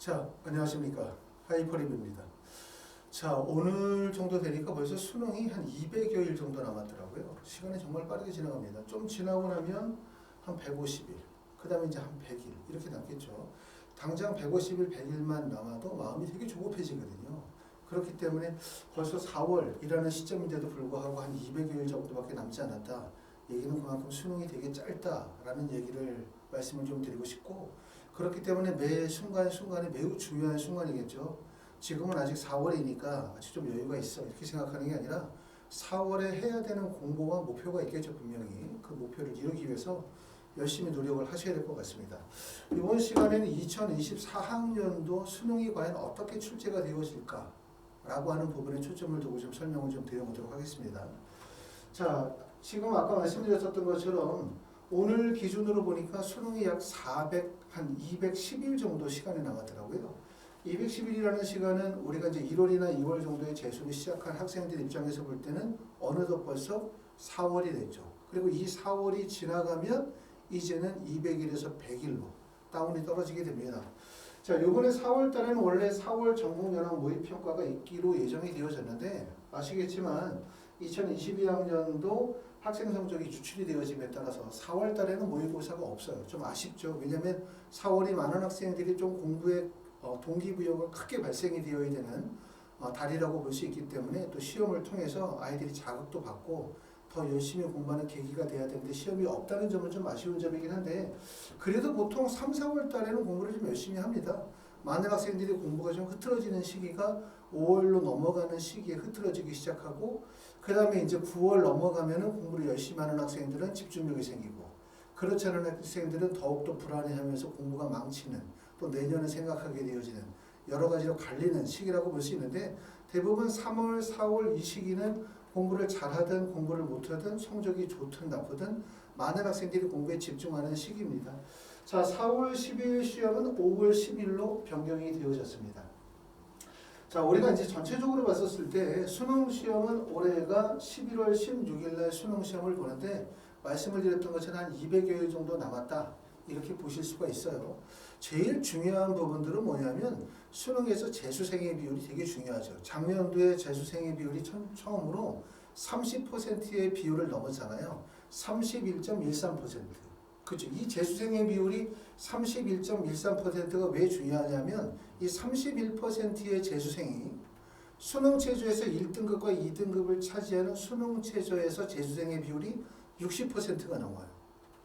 자, 안녕하십니까. 하이퍼립입니다. 자, 오늘 정도 되니까 벌써 수능이 한 200여일 정도 남았더라고요. 시간이 정말 빠르게 지나갑니다. 좀 지나고 나면 한 150일, 그 다음에 이제 한 100일 이렇게 남겠죠. 당장 150일, 100일만 남아도 마음이 되게 조급해지거든요. 그렇기 때문에 벌써 4월이라는 시점인데도 불구하고 한 200여일 정도밖에 남지 않았다. 얘기는 그만큼 수능이 되게 짧다라는 얘기를 말씀을 좀 드리고 싶고, 그렇기 때문에 매 순간순간이 매우 중요한 순간이겠죠. 지금은 아직 4월이니까 아직 좀 여유가 있어 이렇게 생각하는 게 아니라 4월에 해야 되는 공부와 목표가 있겠죠. 분명히 그 목표를 이루기 위해서 열심히 노력을 하셔야 될 것 같습니다. 이번 시간에는 2024학년도 수능이 과연 어떻게 출제가 되어질까 라고 하는 부분에 초점을 두고 좀 설명을 좀 드려보도록 하겠습니다. 자, 지금 아까 말씀드렸던 것처럼 오늘 기준으로 보니까 수능이 약 한 210일 정도 시간이 남았더라고요. 210일이라는 시간은 우리가 이제 1월이나 2월 정도에 재수를 시작한 학생들 입장에서 볼 때는 어느덧 벌써 4월이 됐죠. 그리고 이 4월이 지나가면 이제는 200일에서 100일로 다운이 떨어지게 됩니다. 자, 이번에 4월 달에는 원래 4월 전국연합 모의평가가 있기로 예정이 되어졌는데 아시겠지만 2022학년도 학생 성적이 유출이 되어짐에 따라서 4월 달에는 모의고사가 없어요. 좀 아쉽죠. 왜냐하면 4월이 많은 학생들이 좀 공부에 동기부여가 크게 발생이 되어야 되는 달이라고 볼 수 있기 때문에 또 시험을 통해서 아이들이 자극도 받고 더 열심히 공부하는 계기가 돼야 되는데 시험이 없다는 점은 좀 아쉬운 점이긴 한데, 그래도 보통 3, 4월 달에는 공부를 좀 열심히 합니다. 많은 학생들이 공부가 좀 흐트러지는 시기가 5월로 넘어가는 시기에 흐트러지기 시작하고, 그 다음에 이제 9월 넘어가면은 공부를 열심히 하는 학생들은 집중력이 생기고, 그렇지 않은 학생들은 더욱더 불안해하면서 공부가 망치는, 또 내년을 생각하게 되어지는 여러 가지로 갈리는 시기라고 볼 수 있는데, 대부분 3월, 4월 이 시기는 공부를 잘하든 공부를 못하든 성적이 좋든 나쁘든 많은 학생들이 공부에 집중하는 시기입니다. 자, 4월 12일 시험은 5월 10일로 변경이 되어졌습니다. 자, 우리가 이제 전체적으로 봤었을 때 수능 시험은 올해가 11월 16일 날 수능 시험을 보는데, 말씀을 드렸던 것처럼 한 200여일 정도 남았다 이렇게 보실 수가 있어요. 제일 중요한 부분들은 뭐냐면 수능에서 재수생의 비율이 되게 중요하죠. 작년도에 재수생의 비율이 처음으로 30%의 비율을 넘었잖아요. 31.13%. 그렇죠. 이 재수생의 비율이 31.13%가 왜 중요하냐면 이 31%의 재수생이 수능 최저에서 1등급과 2등급을 차지하는 수능 최저에서 재수생의 비율이 60%가 넘어요.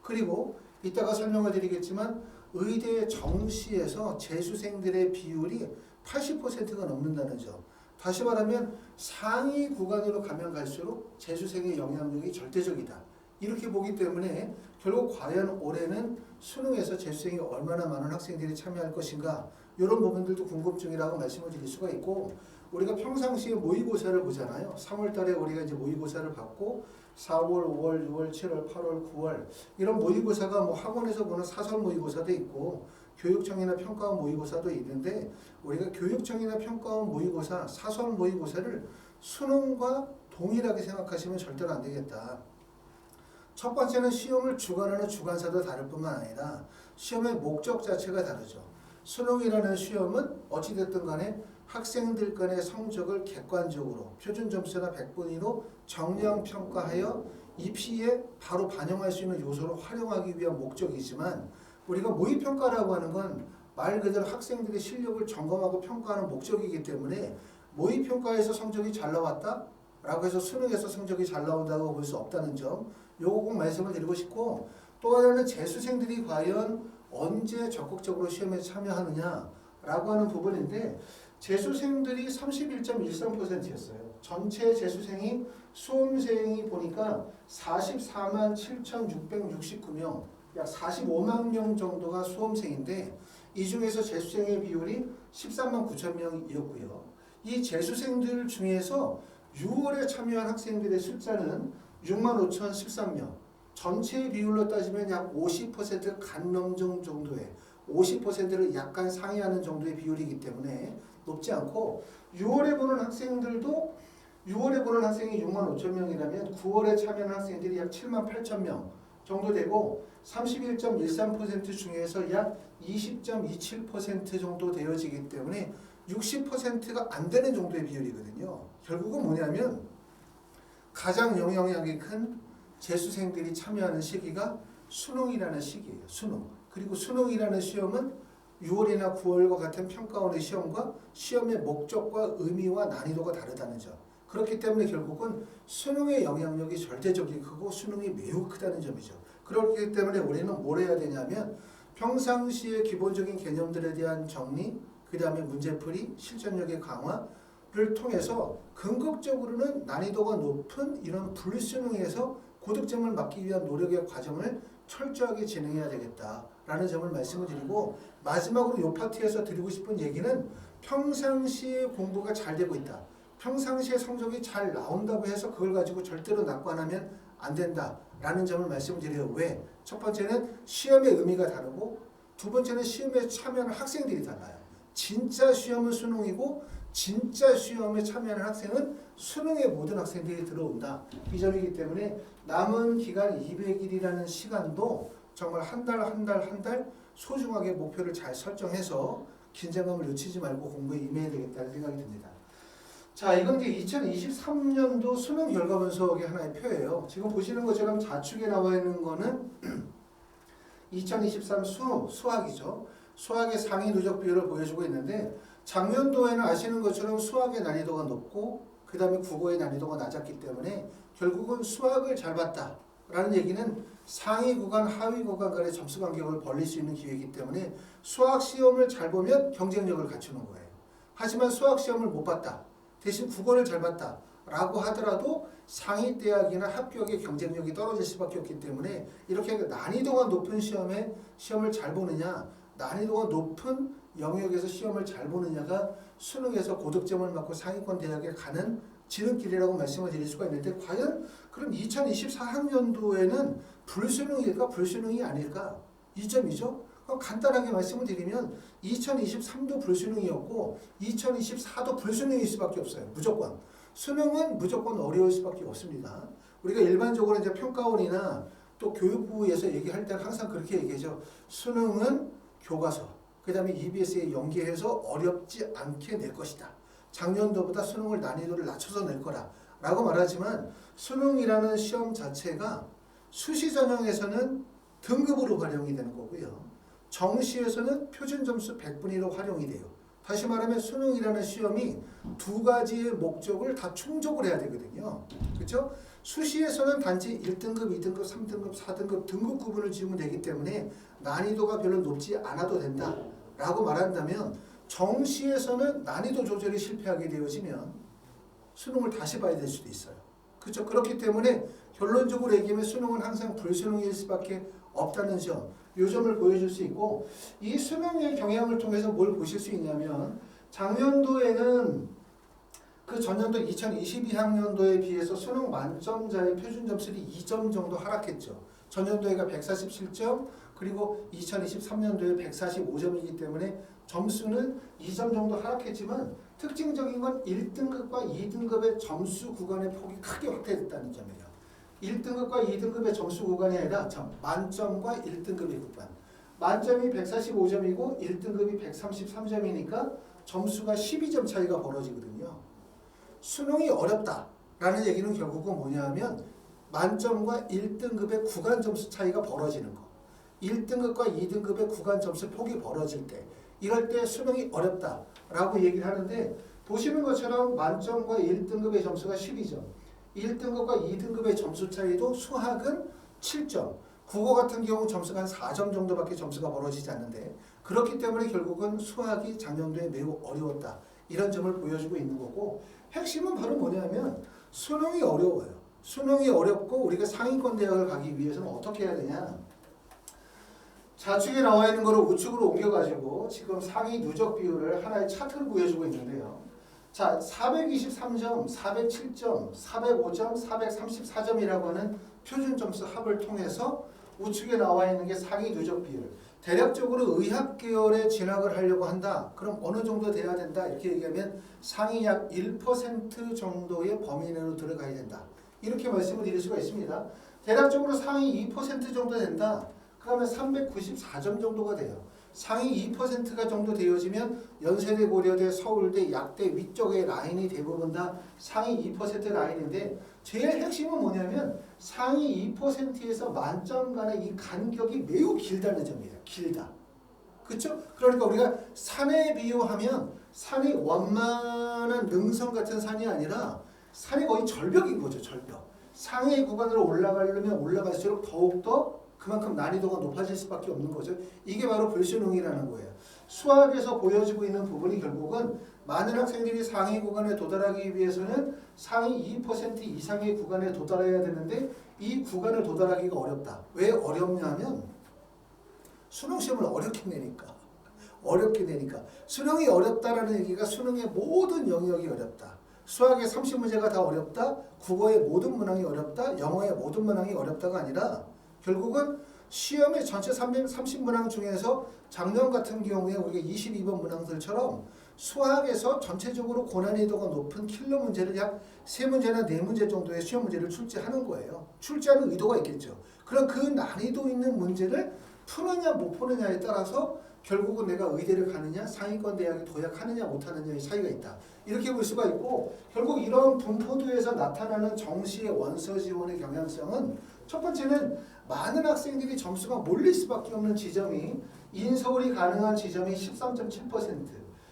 그리고 이따가 설명을 드리겠지만 의대 정시에서 재수생들의 비율이 80%가 넘는다는 점. 다시 말하면 상위 구간으로 가면 갈수록 재수생의 영향력이 절대적이다. 이렇게 보기 때문에 결국 과연 올해는 수능에서 재수생이 얼마나 많은 학생들이 참여할 것인가, 이런 부분들도 궁금증이라고 말씀을 드릴 수가 있고, 우리가 평상시에 모의고사를 보잖아요. 3월 달에 우리가 이제 모의고사를 받고 4월, 5월, 6월, 7월, 8월, 9월 이런 모의고사가 뭐 학원에서 보는 사설 모의고사도 있고 교육청이나 평가원 모의고사도 있는데, 우리가 교육청이나 평가원 모의고사, 사설 모의고사를 수능과 동일하게 생각하시면 절대로 안 되겠다. 첫 번째는 시험을 주관하는 주관사도 다를 뿐만 아니라 시험의 목적 자체가 다르죠. 수능이라는 시험은 어찌됐든 간에 학생들 간의 성적을 객관적으로 표준 점수나 100분위로 정량 평가하여 입시에 바로 반영할 수 있는 요소로 활용하기 위한 목적이지만, 우리가 모의평가라고 하는 건 말 그대로 학생들의 실력을 점검하고 평가하는 목적이기 때문에 모의평가에서 성적이 잘 나왔다? 라고 해서 수능에서 성적이 잘 나온다고 볼 수 없다는 점, 요거 꼭 말씀을 드리고 싶고, 또 하나는 재수생들이 과연 언제 적극적으로 시험에 참여하느냐 라고 하는 부분인데, 재수생들이 31.13%였어요. 전체 재수생이 수험생이 보니까 44만 7,669명, 약 45만 명 정도가 수험생인데, 이 중에서 재수생의 비율이 13만 9천 명이었고요. 이 재수생들 중에서 6월에 참여한 학생들의 숫자는 6만 5,013명, 전체 비율로 따지면 약 50% 간넘정 정도의, 50%를 약간 상회하는 정도의 비율이기 때문에 높지 않고, 6월에 보는 학생들도 6월에 보는 학생이 6만 5천 명이라면 9월에 참여한 학생들이 약 7만 8천 명 정도 되고 31.13% 중에서 약 20.27% 정도 되어지기 때문에 60%가 안 되는 정도의 비율이거든요. 결국은 뭐냐면 가장 영향력이 큰 재수생들이 참여하는 시기가 수능이라는 시기예요. 수능. 그리고 수능이라는 시험은 6월이나 9월과 같은 평가원의 시험과 시험의 목적과 의미와 난이도가 다르다는 점. 그렇기 때문에 결국은 수능의 영향력이 절대적이 크고 수능이 매우 크다는 점이죠. 그렇기 때문에 우리는 뭘 해야 되냐면 평상시의 기본적인 개념들에 대한 정리, 그 다음에 문제풀이, 실전력의 강화를 통해서 궁극적으로는 난이도가 높은 이런 불수능에서 고득점을 막기 위한 노력의 과정을 철저하게 진행해야 되겠다라는 점을 말씀을 드리고, 마지막으로 이 파트에서 드리고 싶은 얘기는 평상시에 공부가 잘 되고 있다. 평상시에 성적이 잘 나온다고 해서 그걸 가지고 절대로 낙관하면 안 된다라는 점을 말씀을 드려요. 왜? 첫 번째는 시험의 의미가 다르고, 두 번째는 시험에 참여하는 학생들이 달라요. 진짜 시험은 수능이고 진짜 시험에 참여하는 학생은 수능에 모든 학생들이 들어온다. 이 점이기 때문에 남은 기간 200일이라는 시간도 정말 한 달 소중하게 목표를 잘 설정해서 긴장감을 놓치지 말고 공부에 임해야 되겠다는 생각이 듭니다. 자, 이건 이제 2023년도 수능 결과 분석의 하나의 표예요. 지금 보시는 것처럼 좌측에 나와 있는 거는 2023 수학이죠. 수학의 상위 누적 비율을 보여주고 있는데, 작년도에는 아시는 것처럼 수학의 난이도가 높고 그 다음에 국어의 난이도가 낮았기 때문에 결국은 수학을 잘 봤다라는 얘기는 상위 구간, 하위 구간 간의 점수 간격을 벌릴 수 있는 기회이기 때문에 수학 시험을 잘 보면 경쟁력을 갖추는 거예요. 하지만 수학 시험을 못 봤다, 대신 국어를 잘 봤다 라고 하더라도 상위 대학이나 합격의 경쟁력이 떨어질 수밖에 없기 때문에 이렇게 난이도가 높은 시험을 잘 보느냐, 난이도가 높은 영역에서 시험을 잘 보느냐가 수능에서 고득점을 받고 상위권 대학에 가는 지름길이라고 말씀을 드릴 수가 있는데, 과연 그럼 2024학년도에는 불수능일까 불수능이 아닐까? 이 점이죠. 그럼 간단하게 말씀을 드리면 2023도 불수능이었고 2024도 불수능일 수밖에 없어요. 무조건. 수능은 무조건 어려울 수밖에 없습니다. 우리가 일반적으로 이제 평가원이나 또 교육부에서 얘기할 때는 항상 그렇게 얘기하죠. 수능은 교과서, 그 다음에 EBS에 연계해서 어렵지 않게 낼 것이다. 작년도보다 수능을 난이도를 낮춰서 낼 거라 라고 말하지만, 수능이라는 시험 자체가 수시 전형에서는 등급으로 활용이 되는 거고요. 정시에서는 표준 점수 100분의 1로 활용이 돼요. 다시 말하면 수능이라는 시험이 두 가지의 목적을 다 충족을 해야 되거든요. 그렇죠? 수시에서는 단지 1등급, 2등급, 3등급, 4등급 등급 구분을 지으면 되기 때문에 난이도가 별로 높지 않아도 된다라고 말한다면, 정시에서는 난이도 조절이 실패하게 되어지면 수능을 다시 봐야 될 수도 있어요. 그렇죠? 그렇기 때문에 결론적으로 얘기하면 수능은 항상 불수능일 수밖에 없다는 점, 이 점을 보여줄 수 있고, 이 수능의 경향을 통해서 뭘 보실 수 있냐면, 작년도에는 그 전년도 2022학년도에 비해서 수능 만점자의 표준 점수율이 2점 정도 하락했죠. 전년도에가 147점, 그리고 2023년도에 145점이기 때문에 점수는 2점 정도 하락했지만, 특징적인 건 1등급과 2등급의 점수 구간의 폭이 크게 확대됐다는 점이에요. 1등급과 2등급의 점수 구간이 아니라 만점과 1등급의 구간. 만점이 145점이고 1등급이 133점이니까 점수가 12점 차이가 벌어지거든요. 수능이 어렵다라는 얘기는 결국은 뭐냐면 만점과 1등급의 구간 점수 차이가 벌어지는 거. 1등급과 2등급의 구간 점수 폭이 벌어질 때, 이럴 때 수능이 어렵다라고 얘기를 하는데, 보시는 것처럼 만점과 1등급의 점수가 12점, 1등급과 2등급의 점수 차이도 수학은 7점, 국어 같은 경우 점수가 한 4점 정도밖에 점수가 벌어지지 않는데, 그렇기 때문에 결국은 수학이 작년도에 매우 어려웠다, 이런 점을 보여주고 있는 거고, 핵심은 바로 뭐냐면 수능이 어려워요. 수능이 어렵고 우리가 상위권 대학을 가기 위해서는 어떻게 해야 되냐, 좌측에 나와 있는 거를 우측으로 옮겨가지고 지금 상위 누적 비율을 하나의 차트를 보여주고 있는데요. 자, 423점, 407점, 405점, 434점이라고 하는 표준 점수 합을 통해서 우측에 나와 있는 게 상위 누적 비율. 대략적으로 의학 계열에 진학을 하려고 한다. 그럼 어느 정도 돼야 된다. 이렇게 얘기하면 상위 약 1% 정도의 범위 내로 들어가야 된다. 이렇게 말씀을 드릴 수가 있습니다. 대략적으로 상위 2% 정도 된다. 그러면 394점 정도가 돼요. 상위 2%가 정도 되어지면 연세대, 고려대, 서울대, 약대 위쪽의 라인이 대부분 다 상위 2% 라인인데 제일 핵심은 뭐냐면 상위 2%에서 만점 간의 이 간격이 매우 길다는 점이에요. 길다. 그렇죠? 그러니까 우리가 산에 비유하면 산이 원만한 능선 같은 산이 아니라 산이 거의 절벽인 거죠. 절벽. 상위 구간으로 올라가려면 올라갈수록 더욱더 그만큼 난이도가 높아질 수밖에 없는 거죠. 이게 바로 불수능이라는 거예요. 수학에서 보여지고 있는 부분이 결국은 많은 학생들이 상위 구간에 도달하기 위해서는 상위 2% 이상의 구간에 도달해야 되는데 이 구간을 도달하기가 어렵다. 왜 어렵냐면 수능시험을 어렵게 내니까. 어렵게 내니까. 수능이 어렵다라는 얘기가 수능의 모든 영역이 어렵다. 수학의 30문제가 다 어렵다. 국어의 모든 문항이 어렵다. 영어의 모든 문항이 어렵다가 아니라 결국은 시험의 전체 30문항 중에서 작년 같은 경우에 우리가 22번 문항들처럼 수학에서 전체적으로 고난이도가 높은 킬러 문제를 약 3문제나 4문제 정도의 시험 문제를 출제하는 거예요. 출제하는 의도가 있겠죠. 그럼 그 난이도 있는 문제를 푸느냐 못 푸느냐에 따라서 결국은 내가 의대를 가느냐 상위권 대학에 도약하느냐 못하느냐의 차이가 있다. 이렇게 볼 수가 있고 결국 이런 분포도에서 나타나는 정시의 원서 지원의 경향성은 첫 번째는 많은 학생들이 점수가 몰릴 수밖에 없는 지점이 인서울이 가능한 지점이 13.7%.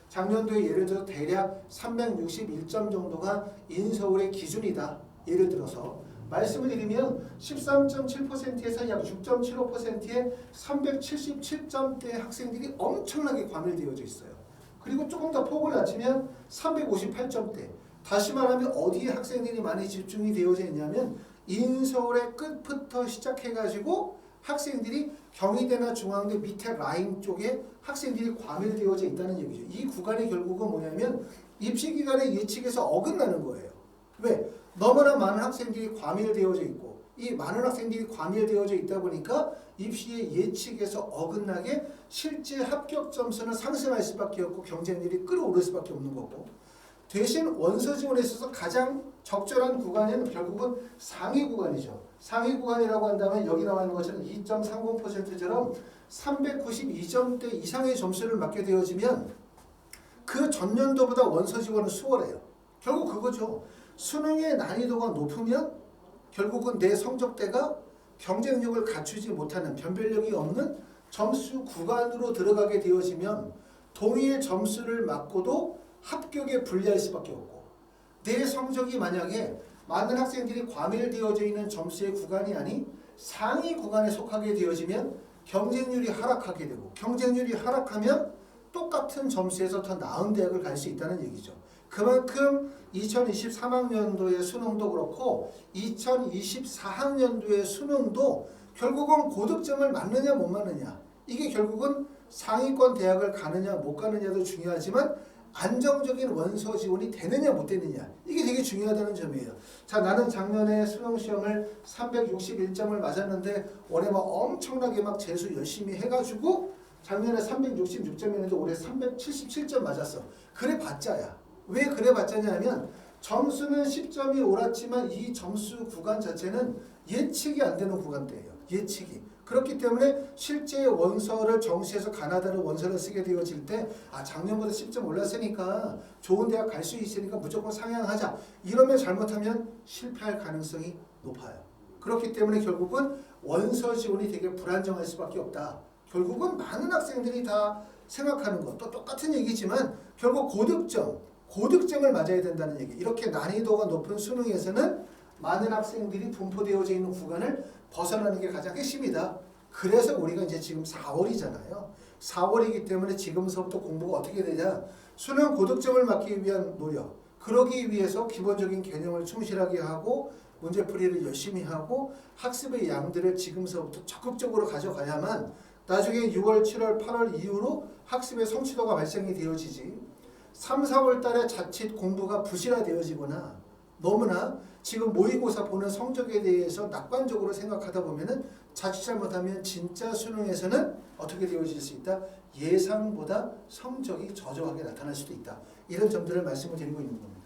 작년도에 예를 들어 대략 361점 정도가 인서울의 기준이다. 예를 들어서 말씀을 드리면 13.7%에서 약 6.75%의 377점대 학생들이 엄청나게 과밀되어져 있어요. 그리고 조금 더 폭을 낮추면 358점대. 다시 말하면 어디에 학생들이 많이 집중이 되어져 있냐면 인서울의 끝부터 시작해가지고 학생들이 경희대나 중앙대 밑에 라인 쪽에 학생들이 과밀되어져 있다는 얘기죠. 이 구간이 결국은 뭐냐면 입시기관의 예측에서 어긋나는 거예요. 왜? 너무나 많은 학생들이 과밀되어져 있고 이 많은 학생들이 과밀되어져 있다 보니까 입시의 예측에서 어긋나게 실제 합격 점수는 상승할 수밖에 없고 경쟁률이 끌어오를 수밖에 없는 거고 대신 원서 지원에 있어서 가장 적절한 구간은 결국은 상위 구간이죠. 상위 구간이라고 한다면 여기 나와 있는 것처럼 2.30%처럼 392점대 이상의 점수를 맞게 되어지면 그 전년도보다 원서 지원은 수월해요. 결국 그거죠. 수능의 난이도가 높으면 결국은 내 성적대가 경쟁력을 갖추지 못하는 변별력이 없는 점수 구간으로 들어가게 되어지면 동일 점수를 맞고도 합격에 불리할 수밖에 없고 내 성적이 만약에 많은 학생들이 과밀되어져 있는 점수의 구간이 아닌 상위 구간에 속하게 되어지면 경쟁률이 하락하게 되고 경쟁률이 하락하면 똑같은 점수에서 더 나은 대학을 갈 수 있다는 얘기죠. 그만큼 2023학년도의 수능도 그렇고 2024학년도의 수능도 결국은 고득점을 맞느냐 못 맞느냐 이게 결국은 상위권 대학을 가느냐 못 가느냐도 중요하지만 안정적인 원서 지원이 되느냐 못 되느냐 이게 되게 중요하다는 점이에요. 자, 나는 작년에 수능시험을 361점을 맞았는데 올해 막 엄청나게 막 재수 열심히 해가지고 작년에 366점이었는데 올해 377점 맞았어. 그래 봤자야. 왜 그래 봤자냐면 점수는 10점이 옳았지만 이 점수 구간 자체는 예측이 안 되는 구간대예요. 예측이. 그렇기 때문에 실제 원서를 정시해서 가나다로 원서를 쓰게 되어질 때 작년보다 10점 올랐으니까 좋은 대학 갈 수 있으니까 무조건 상향하자. 이러면 잘못하면 실패할 가능성이 높아요. 그렇기 때문에 결국은 원서 지원이 되게 불안정할 수밖에 없다. 결국은 많은 학생들이 다 생각하는 것도 똑같은 얘기지만 결국 고득점을 맞아야 된다는 얘기. 이렇게 난이도가 높은 수능에서는 많은 학생들이 분포되어져 있는 구간을 벗어나는 게 가장 핵심이다. 그래서 우리가 이제 지금 4월이잖아요. 4월이기 때문에 지금서부터 공부가 어떻게 되냐. 수능 고득점을 맞기 위한 노력. 그러기 위해서 기본적인 개념을 충실하게 하고 문제풀이를 열심히 하고 학습의 양들을 지금서부터 적극적으로 가져가야만 나중에 6월, 7월, 8월 이후로 학습의 성취도가 발생이 되어지지. 3, 4월 달에 자칫 공부가 부실화되어지거나 너무나 지금 모의고사 보는 성적에 대해서 낙관적으로 생각하다 보면은 자칫 잘못하면 진짜 수능에서는 어떻게 되어질 수 있다? 예상보다 성적이 저조하게 나타날 수도 있다. 이런 점들을 말씀을 드리고 있는 겁니다.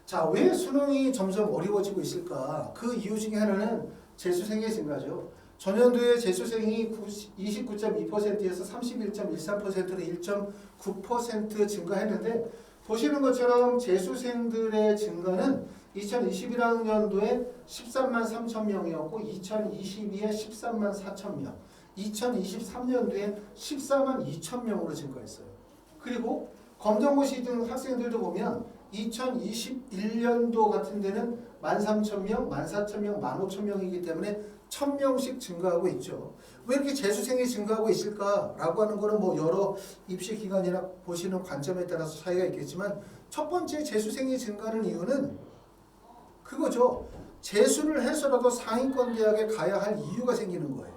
자, 왜 수능이 점점 어려워지고 있을까? 그 이유 중에 하나는 재수생의 증가죠. 전년도에 재수생이 29.2%에서 31.13%로 1.9% 증가했는데 보시는 것처럼 재수생들의 증가는 2021학년도에 13만 3천 명이었고 2022에 13만 4천 명, 2023년도에 14만 2천 명으로 증가했어요. 그리고 검정고시 등 학생들도 보면 2021년도 같은 데는 13,000명, 14,000명, 15,000명이기 때문에 1,000명씩 증가하고 있죠. 왜 이렇게 재수생이 증가하고 있을까라고 하는 거는 뭐 여러 입시 기관이나 보시는 관점에 따라서 차이가 있겠지만 첫 번째 재수생이 증가하는 이유는 그거죠. 재수를 해서라도 상위권 대학에 가야 할 이유가 생기는 거예요.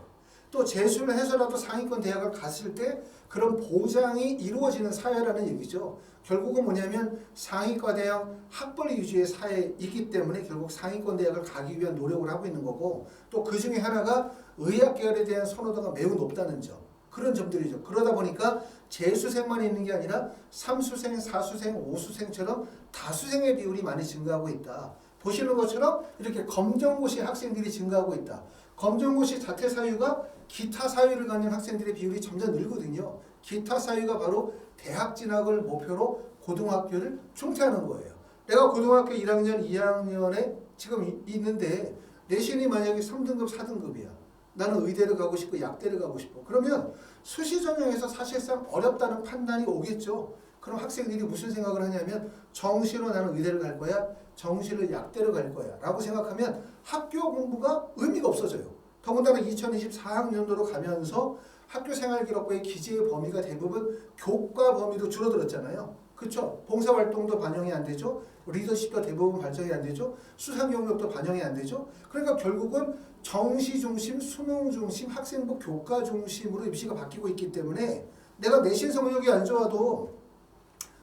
또 재수를 해서라도 상위권 대학을 갔을 때 그런 보장이 이루어지는 사회라는 얘기죠. 결국은 뭐냐면 상위권 대학 학벌 위주의 사회이기 때문에 결국 상위권 대학을 가기 위한 노력을 하고 있는 거고 또 그 중에 하나가 의학 계열에 대한 선호도가 매우 높다는 점. 그런 점들이죠. 그러다 보니까 재수생만 있는 게 아니라 3수생, 4수생, 5수생처럼 다수생의 비율이 많이 증가하고 있다. 보시는 것처럼 이렇게 검정고시 학생들이 증가하고 있다. 검정고시 자퇴 사유가 기타 사유를 갖는 학생들의 비율이 점점 늘거든요. 기타 사유가 바로 대학 진학을 목표로 고등학교를 중퇴하는 거예요. 내가 고등학교 1학년, 2학년에 지금 있는데 내신이 만약에 3등급, 4등급이야. 나는 의대를 가고 싶고 약대를 가고 싶어. 그러면 수시 전형에서 사실상 어렵다는 판단이 오겠죠. 그럼 학생들이 무슨 생각을 하냐면 정시로 나는 의대를 갈 거야. 정시로 약대를 갈 거야. 라고 생각하면 학교 공부가 의미가 없어져요. 더군다나 2024학년도로 가면서 학교 생활 기록부의 기재의 범위가 대부분 교과 범위로 줄어들었잖아요. 그렇죠? 봉사활동도 반영이 안 되죠. 리더십도 대부분 발전이 안 되죠. 수상 경력도 반영이 안 되죠. 그러니까 결국은 정시 중심, 수능 중심, 학생부 교과 중심으로 입시가 바뀌고 있기 때문에 내가 내신 성적이 안 좋아도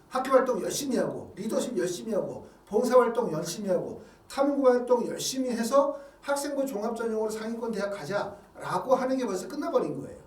학교 활동 열심히 하고 리더십 열심히 하고 봉사활동 열심히 하고 탐구활동 열심히 해서 학생부 종합전형으로 상위권 대학 가자라고 하는 게 벌써 끝나버린 거예요.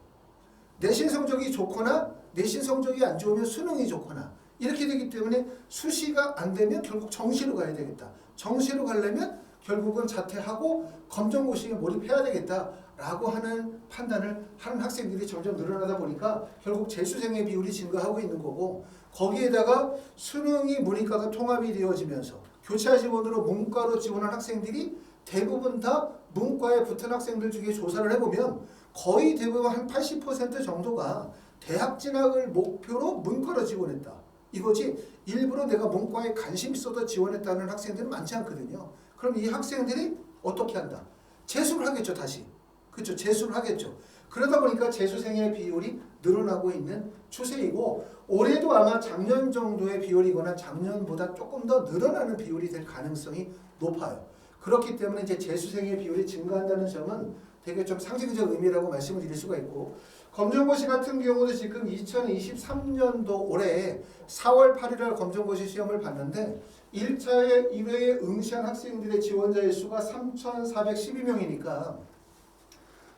내신 성적이 좋거나 내신 성적이 안 좋으면 수능이 좋거나 이렇게 되기 때문에 수시가 안 되면 결국 정시로 가야 되겠다. 정시로 가려면 결국은 자퇴하고 검정고시에 몰입해야 되겠다라고 하는 판단을 하는 학생들이 점점 늘어나다 보니까 결국 재수생의 비율이 증가하고 있는 거고 거기에다가 수능이 문이과가 통합이 되어지면서 교차 지원으로 문과로 지원한 학생들이 대부분 다 문과에 붙은 학생들 중에 조사를 해보면 거의 대부분 한 80% 정도가 대학 진학을 목표로 문과로 지원했다. 이거지 일부러 내가 문과에 관심 있어도 지원했다는 학생들은 많지 않거든요. 그럼 이 학생들이 어떻게 한다? 재수를 하겠죠. 다시. 그렇죠. 재수를 하겠죠. 그러다 보니까 재수생의 비율이 늘어나고 있는 추세이고 올해도 아마 작년 정도의 비율이거나 작년보다 조금 더 늘어나는 비율이 될 가능성이 높아요. 그렇기 때문에 이제 재수생의 비율이 증가한다는 점은 되게 좀 상징적 의미라고 말씀을 드릴 수가 있고 검정고시 같은 경우도 지금 2023년도 올해 4월 8일 검정고시 시험을 봤는데 1차에 1회에 응시한 학생들의 지원자의 수가 3,412명이니까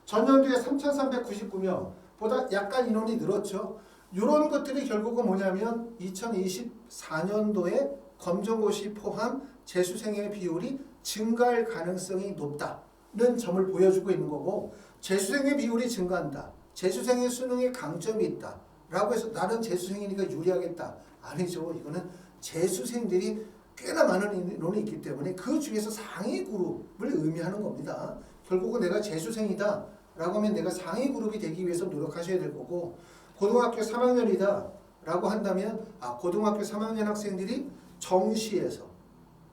전년도에 3,399명보다 약간 인원이 늘었죠. 이런 것들이 결국은 뭐냐면 2024년도에 검정고시 포함 재수생의 비율이 증가할 가능성이 높다는 점을 보여주고 있는 거고 재수생의 비율이 증가한다. 재수생의 수능에 강점이 있다. 라고 해서 나는 재수생이니까 유리하겠다. 아니죠. 이거는 재수생들이 꽤나 많은 인원이 있기 때문에 그 중에서 상위 그룹을 의미하는 겁니다. 결국은 내가 재수생이다 라고 하면 내가 상위 그룹이 되기 위해서 노력하셔야 될 거고 고등학교 3학년이다 라고 한다면 고등학교 3학년 학생들이 정시에서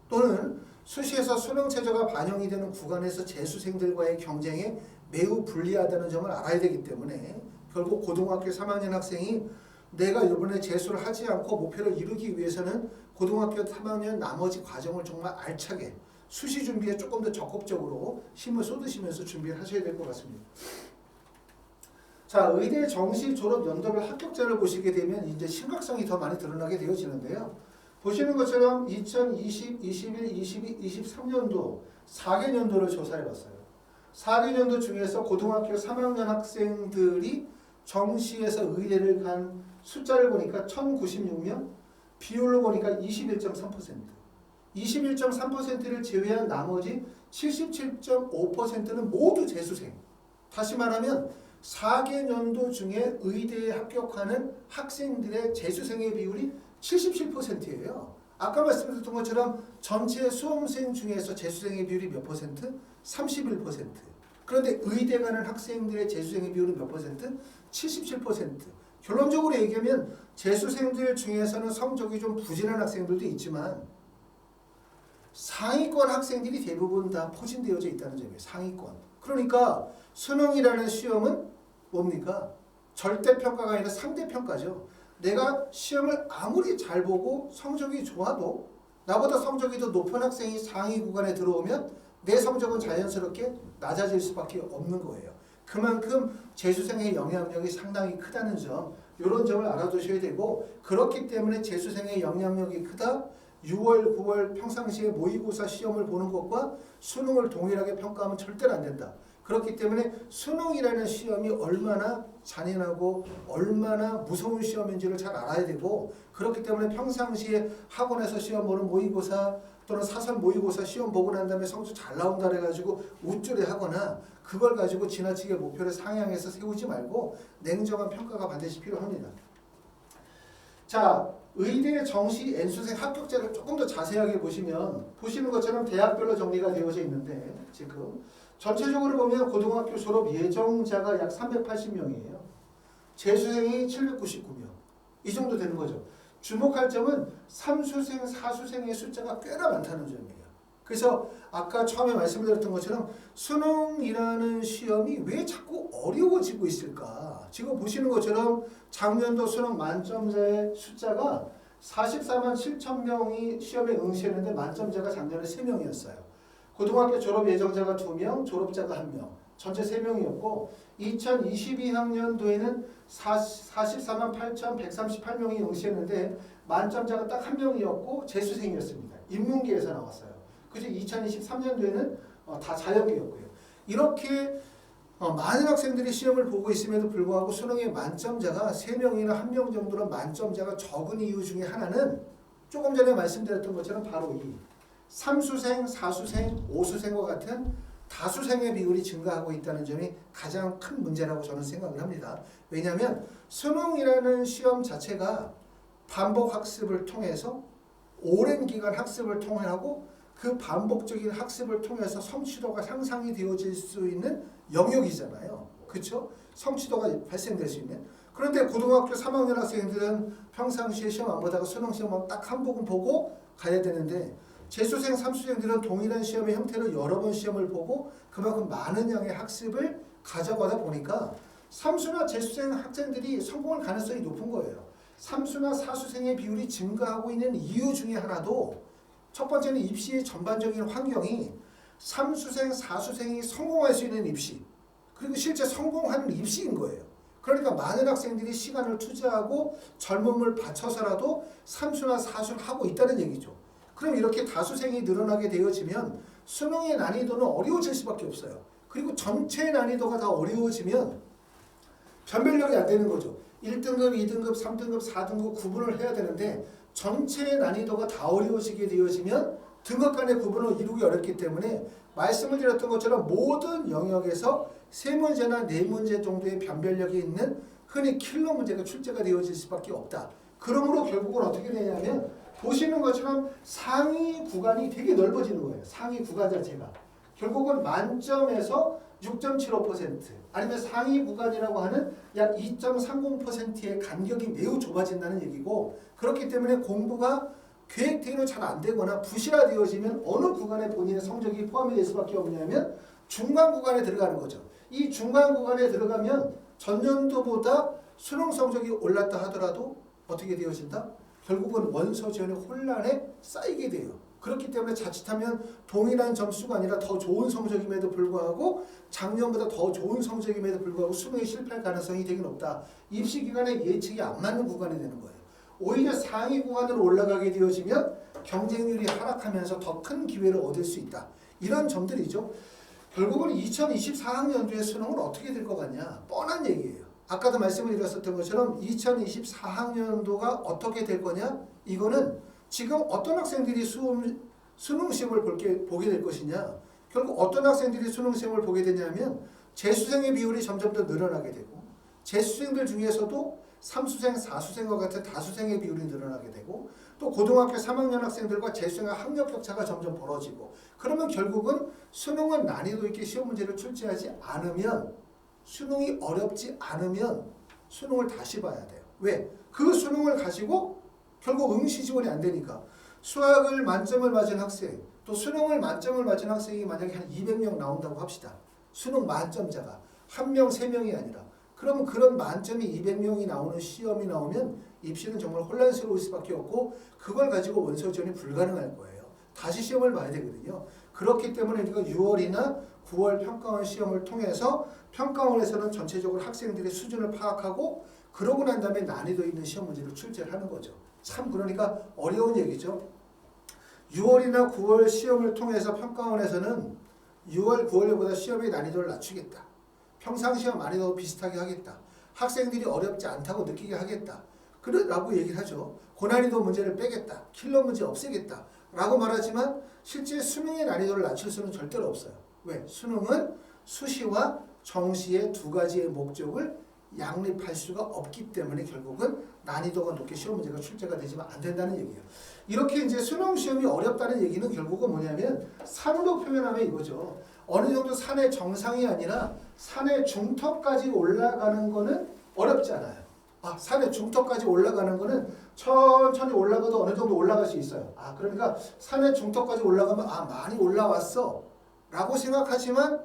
또는 수시에서 수능 최저가 반영이 되는 구간에서 재수생들과의 경쟁에 매우 불리하다는 점을 알아야 되기 때문에 결국 고등학교 3학년 학생이 내가 이번에 재수를 하지 않고 목표를 이루기 위해서는 고등학교 3학년 나머지 과정을 정말 알차게 수시 준비에 조금 더 적극적으로 힘을 쏟으시면서 준비를 하셔야 될 것 같습니다. 자, 의대 정시 졸업 연도별 합격자를 보시게 되면 이제 심각성이 더 많이 드러나게 되어지는데요. 보시는 것처럼 2020, 21, 22, 23년도 4개년도를 조사해봤어요. 4개년도 중에서 고등학교 3학년 학생들이 정시에서 의대를 간 숫자를 보니까 1096명, 비율로 보니까 21.3%. 21.3%를 제외한 나머지 77.5%는 모두 재수생. 다시 말하면 4개년도 중에 의대에 합격하는 학생들의 재수생의 비율이 77%예요. 아까 말씀드렸던 것처럼 전체 수험생 중에서 재수생의 비율이 몇 퍼센트? 31%. 그런데 의대 가는 학생들의 재수생의 비율은 몇 퍼센트? 77%. 결론적으로 얘기하면 재수생들 중에서는 성적이 좀 부진한 학생들도 있지만 상위권 학생들이 대부분 다 포진되어져 있다는 점이에요. 상위권. 그러니까 수능이라는 시험은 뭡니까? 절대평가가 아니라 상대평가죠. 내가 시험을 아무리 잘 보고 성적이 좋아도 나보다 성적이 더 높은 학생이 상위 구간에 들어오면 내 성적은 자연스럽게 낮아질 수밖에 없는 거예요. 그만큼 재수생의 영향력이 상당히 크다는 점, 이런 점을 알아두셔야 되고, 그렇기 때문에 재수생의 영향력이 크다. 6월, 9월 평상시에 모의고사 시험을 보는 것과 수능을 동일하게 평가하면 절대로 안 된다. 그렇기 때문에 수능이라는 시험이 얼마나 잔인하고 얼마나 무서운 시험인지를 잘 알아야 되고, 그렇기 때문에 평상시에 학원에서 시험 보는 모의고사 또는 사설 모의고사 시험 보고 난 다음에 성적 잘 나온다 해가지고 우쭐해 하거나 그걸 가지고 지나치게 목표를 상향해서 세우지 말고 냉정한 평가가 반드시 필요합니다. 자, 의대 정시 N수생 합격자를 조금 더 자세하게 보시는 것처럼 대학별로 정리가 되어져 있는데, 지금 전체적으로 보면 고등학교 졸업 예정자가 약 380명이에요. 재수생이 799명. 이 정도 되는 거죠. 주목할 점은 3수생, 4수생의 숫자가 꽤나 많다는 점이에요. 그래서 아까 처음에 말씀드렸던 것처럼 수능이라는 시험이 왜 자꾸 어려워지고 있을까? 지금 보시는 것처럼 작년도 수능 만점자의 숫자가 44만 7천 명이 시험에 응시했는데 만점자가 작년에 3명이었어요. 고등학교 졸업 예정자가 2명, 졸업자가 1명, 전체 3명이었고 2022학년도에는 44만 8,138명이 응시했는데 만점자가 딱 1명이었고 재수생이었습니다. 인문계에서 나왔어요. 그죠? 2023년도에는 다 자연계였고요. 이렇게 많은 학생들이 시험을 보고 있음에도 불구하고 수능의 만점자가 3명이나 1명 정도로 만점자가 적은 이유 중에 하나는 조금 전에 말씀드렸던 것처럼 바로 이 3수생, 4수생, 5수생과 같은 다수생의 비율이 증가하고 있다는 점이 가장 큰 문제라고 저는 생각을 합니다. 왜냐하면 수능이라는 시험 자체가 반복 학습을 통해서 오랜 기간 학습을 통하고 그 반복적인 학습을 통해서 성취도가 향상이 되어질 수 있는 영역이잖아요. 그렇죠? 성취도가 발생될 수 있는. 그런데 고등학교 3학년 학생들은 평상시에 시험 안 보다가 수능 시험만 딱 한 번 보고 가야 되는데 재수생, 3수생들은 동일한 시험의 형태로 여러 번 시험을 보고 그만큼 많은 양의 학습을 가져가다 보니까 3수나 재수생 학생들이 성공할 가능성이 높은 거예요. 3수나 4수생의 비율이 증가하고 있는 이유 중에 하나도 첫 번째는 입시의 전반적인 환경이 3수생, 4수생이 성공할 수 있는 입시, 그리고 실제 성공하는 입시인 거예요. 그러니까 많은 학생들이 시간을 투자하고 젊음을 바쳐서라도 3수나 4수를 하고 있다는 얘기죠. 그럼 이렇게 다수생이 늘어나게 되어지면 수능의 난이도는 어려워질 수밖에 없어요. 그리고 전체 난이도가 다 어려워지면 변별력이 안 되는 거죠. 1등급, 2등급, 3등급, 4등급 구분을 해야 되는데 전체 난이도가 다 어려워지게 되어지면 등급 간의 구분을 이루기 어렵기 때문에 말씀을 드렸던 것처럼 모든 영역에서 3문제나 4문제 정도의 변별력이 있는 흔히 킬러 문제가 출제가 되어질 수밖에 없다. 그러므로 결국은 어떻게 되냐면 보시는 것처럼 상위 구간이 되게 넓어지는 거예요. 상위 구간 자체가. 결국은 만점에서 6.75% 아니면 상위 구간이라고 하는 약 2.30%의 간격이 매우 좁아진다는 얘기고, 그렇기 때문에 공부가 계획대로 잘 안 되거나 부실화되어지면 어느 구간에 본인의 성적이 포함이 될 수밖에 없냐면 중간 구간에 들어가는 거죠. 이 중간 구간에 들어가면 전년도보다 수능 성적이 올랐다 하더라도 어떻게 되어진다? 결국은 원서 지원의 혼란에 쌓이게 돼요. 그렇기 때문에 자칫하면 동일한 점수가 아니라 더 좋은 성적임에도 불구하고 작년보다 더 좋은 성적임에도 불구하고 수능에 실패할 가능성이 되게 높다. 입시 기간에 예측이 안 맞는 구간이 되는 거예요. 오히려 상위 구간으로 올라가게 되어지면 경쟁률이 하락하면서 더 큰 기회를 얻을 수 있다. 이런 점들이죠. 결국은 2024학년도의 수능은 어떻게 될 것 같냐? 뻔한 얘기예요. 아까도 말씀을 드렸었던 것처럼 2024학년도가 어떻게 될 거냐? 이거는 지금 어떤 학생들이 수능 시험을 보게 될 것이냐? 결국 어떤 학생들이 수능 시험을 보게 되냐면 재수생의 비율이 점점 더 늘어나게 되고 재수생들 중에서도 3수생, 4수생과 같은 다수생의 비율이 늘어나게 되고 또 고등학교 3학년 학생들과 재수생의 학력 격차가 점점 벌어지고 그러면 결국은 수능은 난이도 있게 시험 문제를 출제하지 않으면 수능이 어렵지 않으면 수능을 다시 봐야 돼요. 왜? 그 수능을 가지고 결국 응시 지원이 안 되니까 수학을 만점을 맞은 학생 또 수능을 만점을 맞은 학생이 만약에 한 200명 나온다고 합시다. 수능 만점자가 1명, 3명이 아니라 그러면 그런 만점이 200명이 나오는 시험이 나오면 입시는 정말 혼란스러울 수밖에 없고 그걸 가지고 원서 지원이 불가능할 거예요. 다시 시험을 봐야 되거든요. 그렇기 때문에 우리가 6월이나 9월 평가원 시험을 통해서 평가원에서는 전체적으로 학생들의 수준을 파악하고 그러고 난 다음에 난이도 있는 시험 문제를 출제를 하는 거죠. 참 그러니까 어려운 얘기죠. 6월이나 9월 시험을 통해서 평가원에서는 6월, 9월보다 시험의 난이도를 낮추겠다. 평상시와 난이도 비슷하게 하겠다. 학생들이 어렵지 않다고 느끼게 하겠다. 라고 얘기를 하죠. 고난이도 문제를 빼겠다. 킬러 문제 없애겠다. 라고 말하지만 실제 수능의 난이도를 낮출 수는 절대로 없어요. 왜? 수능은 수시와 정시의 두 가지의 목적을 양립할 수가 없기 때문에 결국은 난이도가 높게 시험 문제가 출제가 되지만 안 된다는 얘기예요. 이렇게 이제 수능 시험이 어렵다는 얘기는 결국은 뭐냐면 산으로 표현하면 이거죠. 어느 정도 산의 정상이 아니라 산의 중턱까지 올라가는 거는 어렵지 않아요. 산의 중턱까지 올라가는 거는 천천히 올라가도 어느 정도 올라갈 수 있어요. 그러니까 산의 중턱까지 올라가면 많이 올라왔어 라고 생각하지만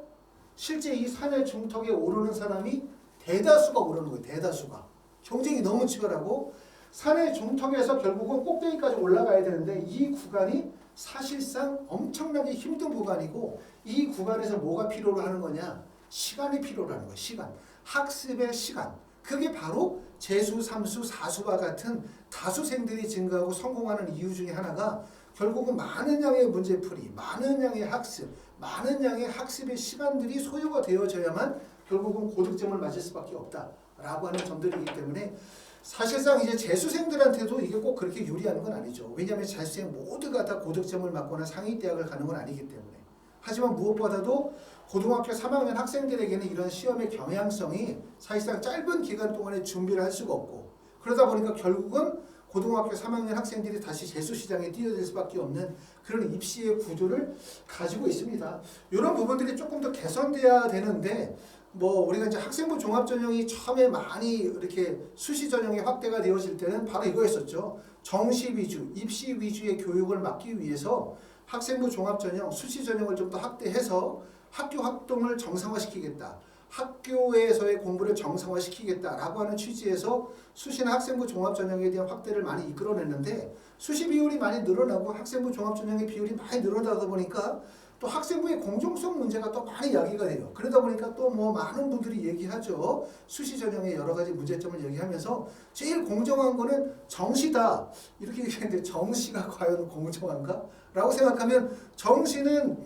실제 이 산의 중턱에 오르는 사람이 대다수가 오르는 거예요. 대다수가. 경쟁이 너무 치열하고 산의 중턱에서 결국은 꼭대기까지 올라가야 되는데 이 구간이 사실상 엄청나게 힘든 구간이고 이 구간에서 뭐가 필요로 하는 거냐? 시간이 필요로 하는 거예요. 시간. 학습의 시간. 그게 바로 재수, 삼수, 사수와 같은 다수생들이 증가하고 성공하는 이유 중에 하나가 결국은 많은 양의 문제풀이, 많은 양의 학습, 많은 양의 학습의 시간들이 소요가 되어져야만 결국은 고득점을 맞을 수밖에 없다라고 하는 점들이기 때문에 사실상 이제 재수생들한테도 이게 꼭 그렇게 유리한 건 아니죠. 왜냐하면 재수생 모두가 다 고득점을 맞거나 상위 대학을 가는 건 아니기 때문에. 하지만 무엇보다도 고등학교 3학년 학생들에게는 이런 시험의 경향성이 사실상 짧은 기간 동안에 준비를 할 수가 없고 그러다 보니까 결국은 고등학교 3학년 학생들이 다시 재수시장에 뛰어들 수밖에 없는 그런 입시의 구조를 가지고 있습니다. 이런 부분들이 조금 더 개선돼야 되는데 우리가 이제 학생부 종합전형이 처음에 많이 이렇게 수시 전형이 확대가 되어질 때는 바로 이거였었죠. 정시 위주, 입시 위주의 교육을 막기 위해서 학생부 종합전형, 수시 전형을 좀 더 확대해서 학교 활동을 정상화시키겠다. 학교에서의 공부를 정상화시키겠다라고 하는 취지에서 수시나 학생부 종합전형에 대한 확대를 많이 이끌어냈는데 수시 비율이 많이 늘어나고 학생부 종합전형의 비율이 많이 늘어나다 보니까 또 학생부의 공정성 문제가 또 많이 야기가 돼요. 그러다 보니까 또 많은 분들이 얘기하죠. 수시 전형의 여러 가지 문제점을 얘기하면서 제일 공정한 거는 정시다. 이렇게 얘기했는데 정시가 과연 공정한가? 라고 생각하면 정시는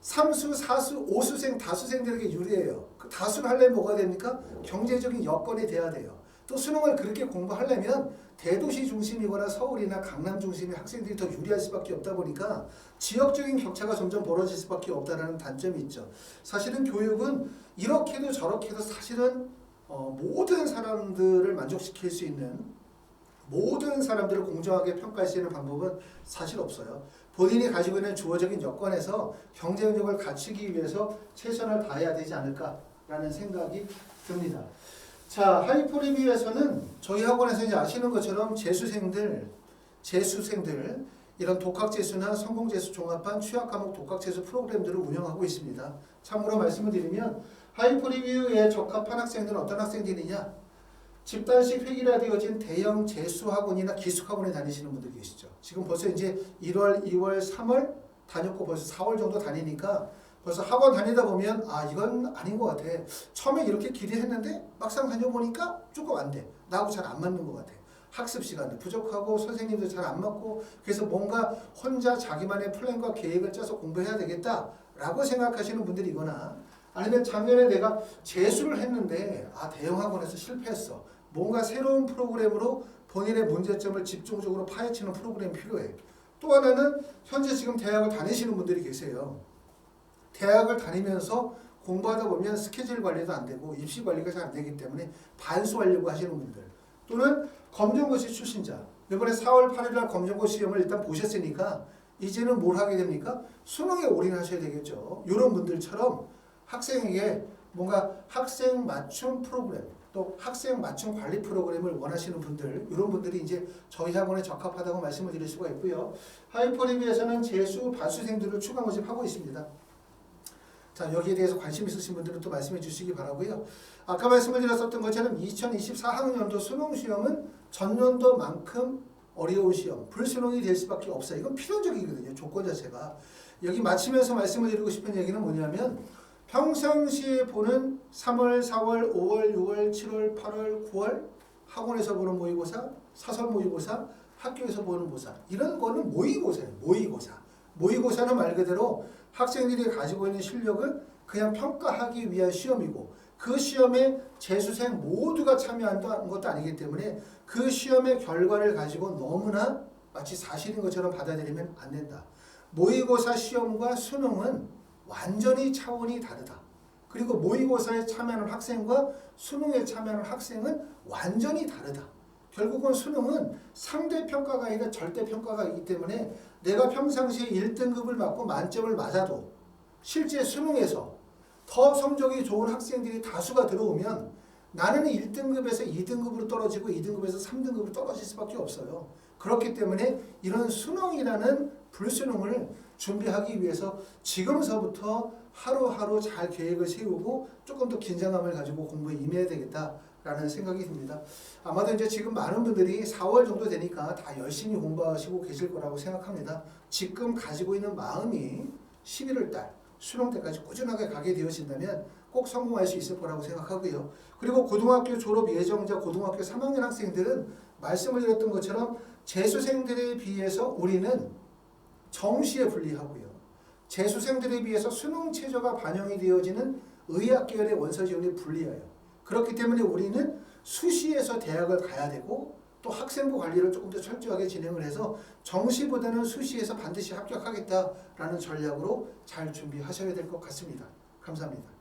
3수, 4수, 5수생, 다수생들에게 유리해요. 그 다수를 하려면 뭐가 됩니까? 경제적인 여건이 돼야 돼요. 또 수능을 그렇게 공부하려면 대도시 중심이거나 서울이나 강남 중심의 학생들이 더 유리할 수밖에 없다 보니까 지역적인 격차가 점점 벌어질 수밖에 없다는 단점이 있죠. 사실은 교육은 이렇게도 저렇게도 사실은 모든 사람들을 만족시킬 수 있는 모든 사람들을 공정하게 평가할 수 있는 방법은 사실 없어요. 본인이 가지고 있는 주어적인 여건에서 경쟁력을 갖추기 위해서 최선을 다해야 되지 않을까라는 생각이 듭니다. 자, 하이포리뷰에서는 저희 학원에서 이제 아시는 것처럼 재수생들 이런 독학재수나 성공재수 종합반 취약과목 독학재수 프로그램들을 운영하고 있습니다. 참고로 말씀을 드리면 하이포리뷰에 적합한 학생들은 어떤 학생들이냐? 집단식 회기라 되어진 대형 재수학원이나 기숙학원에 다니시는 분들 계시죠. 지금 벌써 이제 1월, 2월, 3월 다녔고 벌써 4월 정도 다니니까 벌써 학원 다니다 보면 이건 아닌 것 같아. 처음에 이렇게 기대했는데 막상 다녀보니까 조금 안 돼. 나하고 잘 안 맞는 것 같아. 학습 시간도 부족하고 선생님도 잘 안 맞고 그래서 뭔가 혼자 자기만의 플랜과 계획을 짜서 공부해야 되겠다라고 생각하시는 분들이거나 아니면 작년에 내가 재수를 했는데 대형 학원에서 실패했어. 뭔가 새로운 프로그램으로 본인의 문제점을 집중적으로 파헤치는 프로그램이 필요해. 또 하나는 현재 지금 대학을 다니시는 분들이 계세요. 대학을 다니면서 공부하다 보면 스케줄 관리도 안 되고 입시 관리가 잘 안 되기 때문에 반수하려고 하시는 분들, 또는 검정고시 출신자, 이번에 4월 8일 날 검정고시 시험을 일단 보셨으니까 이제는 뭘 하게 됩니까? 수능에 올인하셔야 되겠죠. 이런 분들처럼 학생에게 뭔가 학생 맞춤 프로그램, 또 학생 맞춤 관리 프로그램을 원하시는 분들, 이런 분들이 이제 저희 학원에 적합하다고 말씀을 드릴 수가 있고요. 하이퍼리비에서는 재수 반수생들을 추가 모집하고 있습니다. 자, 여기에 대해서 관심 있으신 분들은 또 말씀해 주시기 바라고요. 아까 말씀을 드렸었던 것처럼 2024학년도 수능 시험은 전년도만큼 어려운 시험, 불수능이 될 수밖에 없어요. 이건 필연적이거든요. 조건 자체가. 여기 마치면서 말씀을 드리고 싶은 얘기는 뭐냐면 평상시에 보는 3월, 4월, 5월, 6월, 7월, 8월, 9월 학원에서 보는 모의고사, 사설 모의고사, 학교에서 보는 모사, 이런 거는 모의고사예요. 모의고사. 모의고사는 말 그대로 학생들이 가지고 있는 실력을 그냥 평가하기 위한 시험이고, 그 시험에 재수생 모두가 참여한다는 것도 아니기 때문에 그 시험의 결과를 가지고 너무나 마치 사실인 것처럼 받아들이면 안 된다. 모의고사 시험과 수능은 완전히 차원이 다르다. 그리고 모의고사에 참여하는 학생과 수능에 참여하는 학생은 완전히 다르다. 결국은 수능은 상대평가가 아니라 절대평가가 있기 때문에 내가 평상시에 1등급을 맞고 만점을 맞아도 실제 수능에서 더 성적이 좋은 학생들이 다수가 들어오면 나는 1등급에서 2등급으로 떨어지고 2등급에서 3등급으로 떨어질 수밖에 없어요. 그렇기 때문에 이런 수능이라는 불수능을 준비하기 위해서 지금서부터 하루하루 잘 계획을 세우고 조금 더 긴장감을 가지고 공부에 임해야 되겠다라는 생각이 듭니다. 아마도 이제 지금 많은 분들이 4월 정도 되니까 다 열심히 공부하시고 계실 거라고 생각합니다. 지금 가지고 있는 마음이 11월 달 수능 때까지 꾸준하게 가게 되어진다면 꼭 성공할 수 있을 거라고 생각하고요. 그리고 고등학교 졸업 예정자 고등학교 3학년 학생들은 말씀을 드렸던 것처럼 재수생들에 비해서 우리는 정시에 불리하고요. 재수생들에 비해서 수능 최저가 반영이 되어지는 의학 계열의 원서 지원이 불리해요. 그렇기 때문에 우리는 수시에서 대학을 가야 되고 또 학생부 관리를 조금 더 철저하게 진행을 해서 정시보다는 수시에서 반드시 합격하겠다라는 전략으로 잘 준비하셔야 될 것 같습니다. 감사합니다.